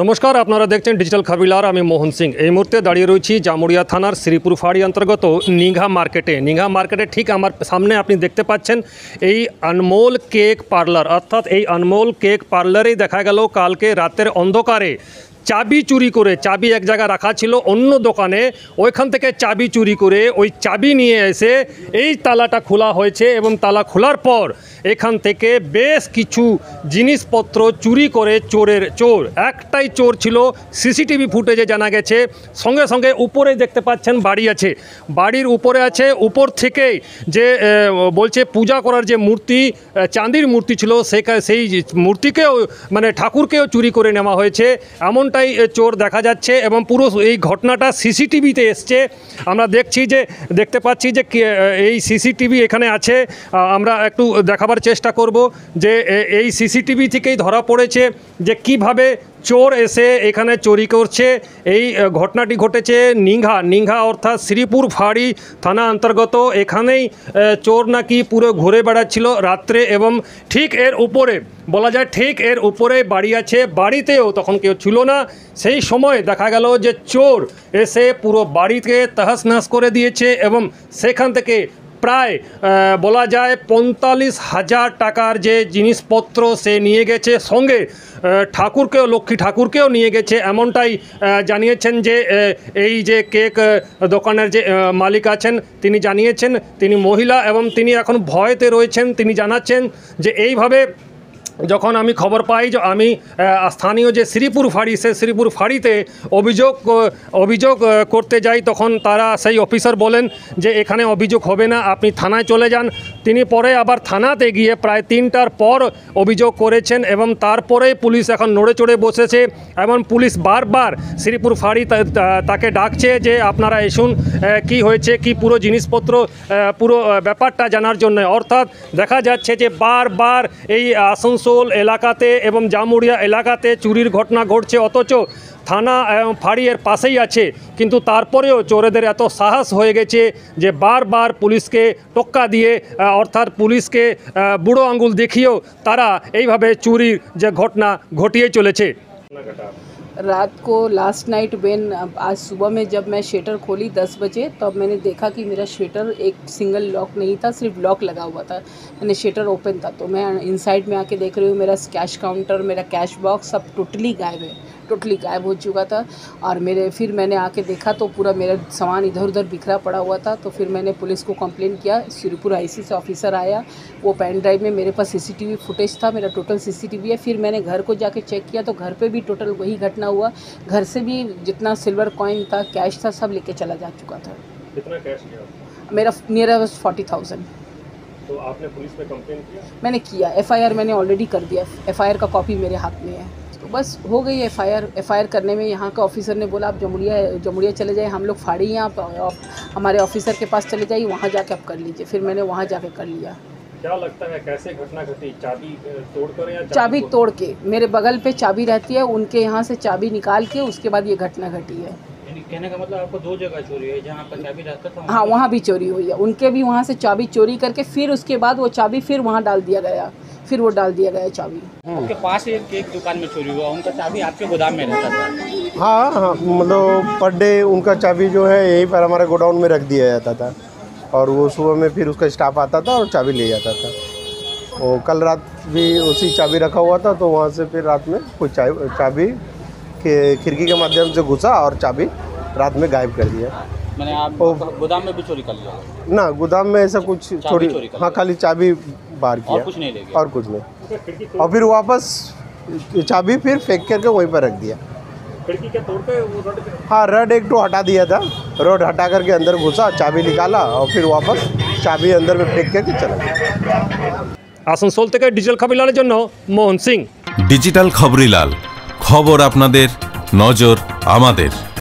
नमस्कार আপনারা দেখছেন ডিজিটাল খবরিলার আমি মোহন সিং এই মুহূর্তে দাঁড়িয়ে রয়েছি জামুরিয়া থানার শ্রীপুর ফাঁড়ি অন্তর্গত নিঘা মার্কেটে ঠিক আমার সামনে আপনি দেখতে পাচ্ছেন এই अनमोल কেক পার্লার অর্থাৎ এই अनमोल কেক পার্লারেই দেখা গেল কালকে রাতের অন্ধকারে চাবি চুরি করে চাবি এক জায়গায় রাখা ছিল অন্য দোকানে ওইখান থেকে চাবি চুরি করে ওই চাবি নিয়ে এসে এই তালাটা খোলা হয়েছে এবং তালা খোলার পর এখান থেকে বেশ কিছু জিনিসপত্র চুরি করে চোর একটাই চোর ছিল সিসিটিভি ফুটেজে জানা গেছে সঙ্গে সঙ্গে উপরে দেখতে পাচ্ছেন বাড়ি আছে বাড়ির উপরে আছে উপর থেকেই যে বলছে পূজা করার যে মূর্তি চাঁদির মূর্তি ছিল সেই মূর্তিকেও মানে ঠাকুরকেও চুরি করে নেওয়া হয়েছে এমনটাই চোর দেখা যাচ্ছে এবং পুরো এই ঘটনাটা সিসিটিভিতে এসছে আমরা দেখতে পাচ্ছি যে এই সিসিটিভি এখানে আছে আমরা একটু দেখাবার চেষ্টা করব যে এই সিসিটিভি থেকেই ধরা পড়েছে যে কিভাবে চোর এসে এখানে চুরি করছে এই ঘটনাটি ঘটেছে নিঘা অর্থাৎ শ্রীপুর ফাঁড়ি থানা অন্তর্গত এখানেই চোর নাকি পুরো ঘুরে বেড়াচ্ছিল রাত্রে এবং ঠিক এর উপরে বলা যায় ঠিক এর উপরে বাড়ি আছে বাড়িতেও তখন কেউ ছিল না সেই সময় দেখা গেল যে চোর এসে পুরো বাড়িকে তহস-নহস করে দিয়েছে এবং সেখান থেকে প্রায় বলা যায় ৪৫,০০০ টাকার যে জিনিসপত্র সে নিয়ে গেছে সঙ্গে লক্ষ্মী ঠাকুরকেও নিয়ে গেছে এমনটাই জানিয়েছেন যে এই যে কেক দোকানের যে মালিক আছেন তিনি জানিয়েছেন তিনি মহিলা এবং তিনি এখন ভয়তে রয়েছেন তিনি জানাচ্ছেন যে এইভাবে যখন আমি খবর পাই যে আমি স্থানীয় যে শ্রীপুর ফাঁড়ি সে শ্রীপুর ফাঁড়িতে অভিযোগ করতে যাই তখন তারা সেই অফিসার বলেন যে এখানে অভিযোগ হবে না আপনি থানায় চলে যান তিনি পরে আবার থানাতে গিয়ে প্রায় ৩টার পর অভিযোগ করেছেন এবং তারপরে পুলিশ এখন নড়ে চড়ে বসেছে এবং পুলিশ বারবার শ্রীপুর ফাঁড়ি তাকে ডাকছে যে আপনারা এসুন কি হয়েছে কি পুরো জিনিসপত্র পুরো ব্যাপারটা জানার জন্য অর্থাৎ দেখা যাচ্ছে যে বারবার এই আসানসোল এলাকাতে এবং জামুরিয়া এলাকাতে চুরির ঘটনা ঘটছে অথচ থানা ফাঁড়ি এর পাশেই আছে কিন্তু তারপরেও চোরেদের এত সাহস হয়ে গেছে যে বারবার পুলিশকে টোক্কা দিয়ে অর্থাৎ পুলিশকে বুড়ো আঙ্গুল দেখিয়েও তারা এইভাবে চুরির যে ঘটনা ঘটিয়ে চলেছে। रात को लास्ट नाइट व्हेन आज सुबह में जब मैं शटर खोली 10 बजे तब मैंने देखा कि मेरा शटर एक सिंगल लॉक नहीं था सिर्फ लॉक लगा हुआ था मैंने शटर ओपन था तो मैं इनसाइड में आके देख रही हूँ मेरा कैश काउंटर मेरा कैश बॉक्स सब टोटली गायब हो चुका था और फिर मैंने आके देखा तो पूरा मेरा सामान इधर उधर बिखरा पड़ा हुआ था तो फिर मैंने पुलिस को कंप्लेन किया श्रीपुर आईसी से ऑफिसर आया वो पेन ड्राइव में मेरे पास सीसीटीवी फुटेज था मेरा टोटल सीसीटीवी है फिर मैंने घर को जाके चेक किया तो घर पे भी टोटल वही घटना हुआ घर से भी जितना सिल्वर कॉइन था कैश था सब लेके चला जा चुका था। कितना कैश गया? मेरा नियर 40,000। तो आपने पुलिस में कंप्लेन किया? मैंने किया एफआईआर मैंने ऑलरेडी कर दिया एफआईआर का कॉपी मेरे हाथ में है तो बस हो गई एफआईआर करने में यहाँ का ऑफिसर ने बोला आप जमुरिया चले जाइए हम लोग फाड़ी यहाँ हमारे ऑफिसर के पास चले जाइए वहाँ जाके आप कर लीजिए फिर मैंने वहाँ जाके कर लिया। क्या लगता है कैसे घटना घटी चाबी तोड़कर या चाबी तोड़ के मेरे बगल पे चाबी रहती है उनके यहाँ से चाबी निकाल के उसके बाद ये घटना घटी है। कहने का मतलब आपको 2 जगह चोरी है जहाँ पर चाबी रहता था हाँ वहाँ भी चोरी हुई है उनके भी वहाँ से चाबी चोरी करके फिर उसके बाद वो चाबी फिर वहाँ डाल दिया गया फिर वो डाल दिया गया चाबी। उनके पास एक दुकान में चोरी हुआ उनका चाबी आपके गोदाम में रहता था? हाँ मतलब पर डे उनका चाबी जो है यहीं पर हमारे गोडाउन में रख दिया जाता था और वो सुबह में फिर उसका स्टाफ आता था और चाबी ले जाता था और कल रात भी उसी चाबी रखा हुआ था तो वहाँ से फिर रात में कुछ चाबी खिड़की के माध्यम से घुसा और चाबी रात में गायब कर दिया। मैंने आप गोदाम में भी चोरी कर लिया? ना गोदाम में ऐसा कुछ चोरी हाँ खाली चाबी बाहर किया और कुछ नहीं ले गया? और कुछ नहीं और फिर वापस चाबी फिर फेंक करके वहीं पर रख दिया। खिड़की के तोड़ के हाँ रड एक तो हटा दिया था रड हटा करके अंदर घुसा चाबी निकाला और फिर वापस चाबी अंदर में फेंक करके चला गया। আসানসোল থেকে ডিজিটাল খবরিলালের জন্য মোহন সিং। ডিজিটাল খবরিলাল খবর আপনাদের নজর আমাদের।